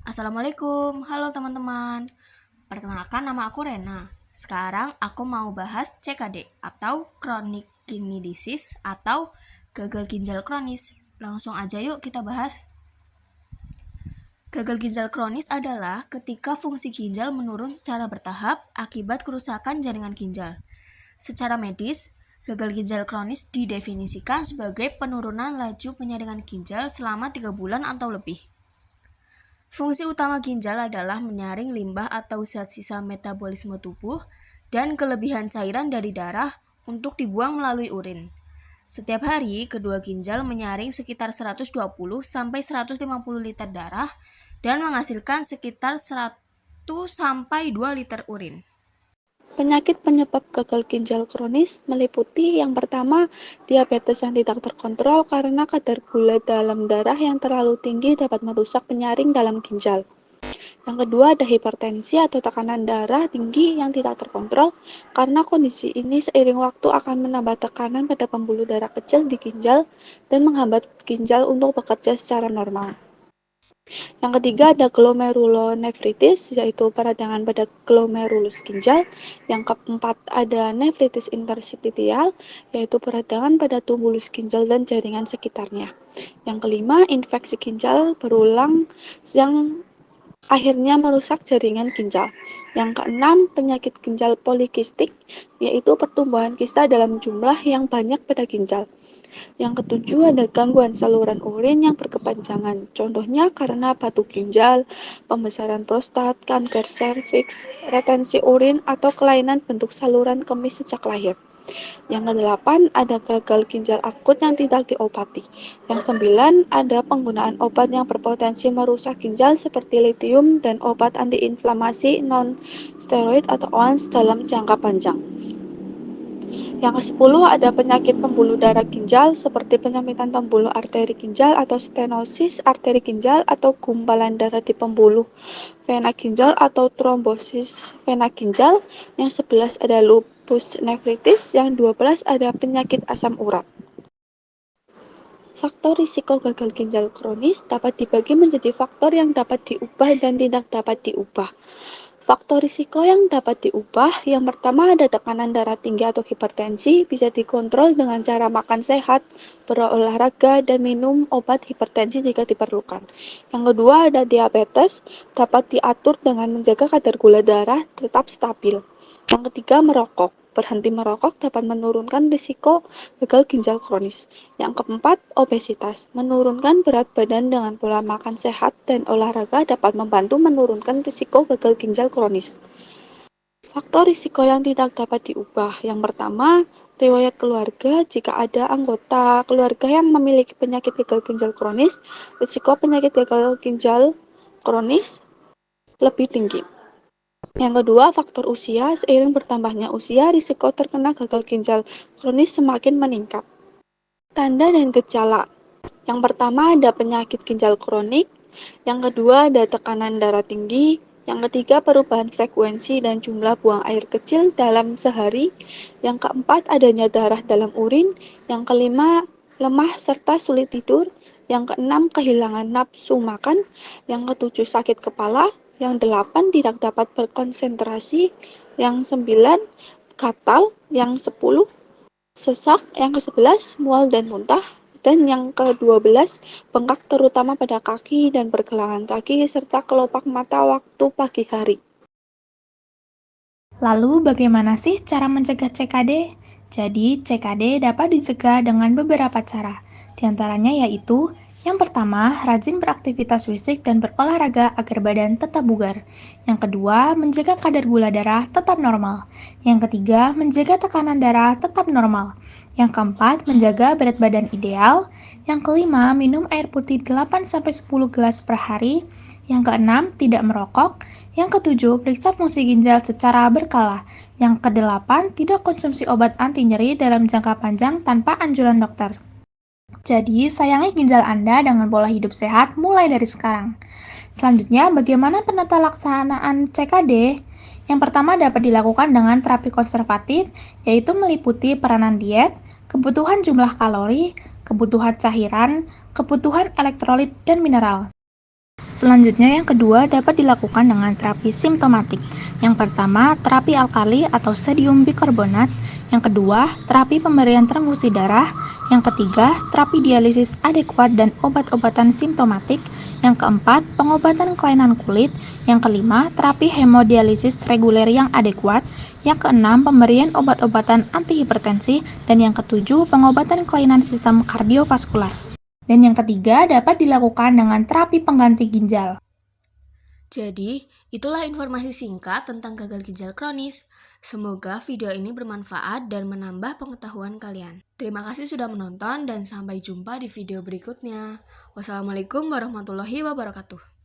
Assalamualaikum, halo teman-teman. Perkenalkan, nama aku Rena. Sekarang aku mau bahas CKD atau Chronic Kidney Disease atau gagal ginjal kronis. Langsung aja yuk kita bahas. Gagal ginjal kronis adalah ketika fungsi ginjal menurun secara bertahap akibat kerusakan jaringan ginjal. Secara medis, gagal ginjal kronis didefinisikan sebagai penurunan laju penyaringan ginjal selama 3 bulan atau lebih. Fungsi utama ginjal adalah menyaring limbah atau zat sisa metabolisme tubuh dan kelebihan cairan dari darah untuk dibuang melalui urin. Setiap hari, kedua ginjal menyaring sekitar 120 sampai 150 liter darah dan menghasilkan sekitar 1 sampai 2 liter urin. Penyakit penyebab gagal ginjal kronis meliputi yang pertama, diabetes yang tidak terkontrol karena kadar gula dalam darah yang terlalu tinggi dapat merusak penyaring dalam ginjal. Yang kedua ada hipertensi atau tekanan darah tinggi yang tidak terkontrol karena kondisi ini seiring waktu akan menambah tekanan pada pembuluh darah kecil di ginjal dan menghambat ginjal untuk bekerja secara normal. Yang ketiga ada glomerulonefritis, yaitu peradangan pada glomerulus ginjal. Yang keempat ada nefritis interstitial, yaitu peradangan pada tumulus ginjal dan jaringan sekitarnya. Yang kelima, infeksi ginjal berulang yang akhirnya merusak jaringan ginjal. Yang keenam, penyakit ginjal polikistik, yaitu pertumbuhan kista dalam jumlah yang banyak pada ginjal. Yang ketujuh ada gangguan saluran urin yang berkepanjangan. Contohnya karena batu ginjal, pembesaran prostat, kanker serviks, retensi urin, atau kelainan bentuk saluran kemih sejak lahir. Yang kedelapan ada gagal ginjal akut yang tidak diobati. Yang sembilan ada penggunaan obat yang berpotensi merusak ginjal seperti litium dan obat antiinflamasi non-steroid atau OANS dalam jangka panjang. Yang ke-10 ada penyakit pembuluh darah ginjal seperti penyempitan pembuluh arteri ginjal atau stenosis arteri ginjal atau gumpalan darah di pembuluh vena ginjal atau trombosis vena ginjal. Yang 11 ada lupus nephritis, yang 12 ada penyakit asam urat. Faktor risiko gagal ginjal kronis dapat dibagi menjadi faktor yang dapat diubah dan tidak dapat diubah. Faktor risiko yang dapat diubah, yang pertama ada tekanan darah tinggi atau hipertensi, bisa dikontrol dengan cara makan sehat, berolahraga, dan minum obat hipertensi jika diperlukan. Yang kedua ada diabetes, dapat diatur dengan menjaga kadar gula darah tetap stabil. Yang ketiga merokok. Berhenti merokok dapat menurunkan risiko gagal ginjal kronis. Yang keempat, obesitas. Menurunkan berat badan dengan pola makan sehat dan olahraga dapat membantu menurunkan risiko gagal ginjal kronis. Faktor risiko yang tidak dapat diubah. Yang pertama, riwayat keluarga. Jika ada anggota keluarga yang memiliki penyakit gagal ginjal kronis, risiko penyakit gagal ginjal kronis lebih tinggi. Yang kedua, faktor usia. Seiring bertambahnya usia, risiko terkena gagal ginjal kronis semakin meningkat. Tanda dan gejala. Yang pertama ada penyakit ginjal kronik, yang kedua ada tekanan darah tinggi, yang ketiga perubahan frekuensi dan jumlah buang air kecil dalam sehari, yang keempat adanya darah dalam urin, yang kelima lemah serta sulit tidur, yang keenam kehilangan nafsu makan, yang ketujuh sakit kepala, yang delapan tidak dapat berkonsentrasi, yang sembilan gatal, yang 10 sesak, yang ke-11 mual dan muntah, dan yang ke-12 bengkak terutama pada kaki dan pergelangan kaki serta kelopak mata waktu pagi hari. Lalu bagaimana sih cara mencegah CKD? Jadi, CKD dapat dicegah dengan beberapa cara. Di antaranya yaitu, yang pertama, rajin beraktivitas fisik dan berolahraga agar badan tetap bugar. Yang kedua, menjaga kadar gula darah tetap normal. Yang ketiga, menjaga tekanan darah tetap normal. Yang keempat, menjaga berat badan ideal. Yang kelima, minum air putih 8-10 gelas per hari. Yang keenam, tidak merokok. Yang ketujuh, periksa fungsi ginjal secara berkala. Yang kedelapan, tidak konsumsi obat anti nyeri dalam jangka panjang tanpa anjuran dokter. Jadi, sayangi ginjal Anda dengan pola hidup sehat mulai dari sekarang. Selanjutnya, bagaimana penata laksanaan CKD? Yang pertama dapat dilakukan dengan terapi konservatif, yaitu meliputi peranan diet, kebutuhan jumlah kalori, kebutuhan cairan, kebutuhan elektrolit dan mineral. Selanjutnya yang kedua dapat dilakukan dengan terapi simptomatik. Yang pertama, terapi alkali atau sodium bikarbonat. Yang kedua, terapi pemberian transfusi darah. Yang ketiga, terapi dialisis adekuat dan obat-obatan simptomatik. Yang keempat, pengobatan kelainan kulit. Yang kelima, terapi hemodialisis reguler yang adekuat. Yang keenam, pemberian obat-obatan antihipertensi. Dan yang ketujuh, pengobatan kelainan sistem kardiovaskular. Dan yang ketiga dapat dilakukan dengan terapi pengganti ginjal. Jadi, itulah informasi singkat tentang gagal ginjal kronis. Semoga video ini bermanfaat dan menambah pengetahuan kalian. Terima kasih sudah menonton dan sampai jumpa di video berikutnya. Wassalamualaikum warahmatullahi wabarakatuh.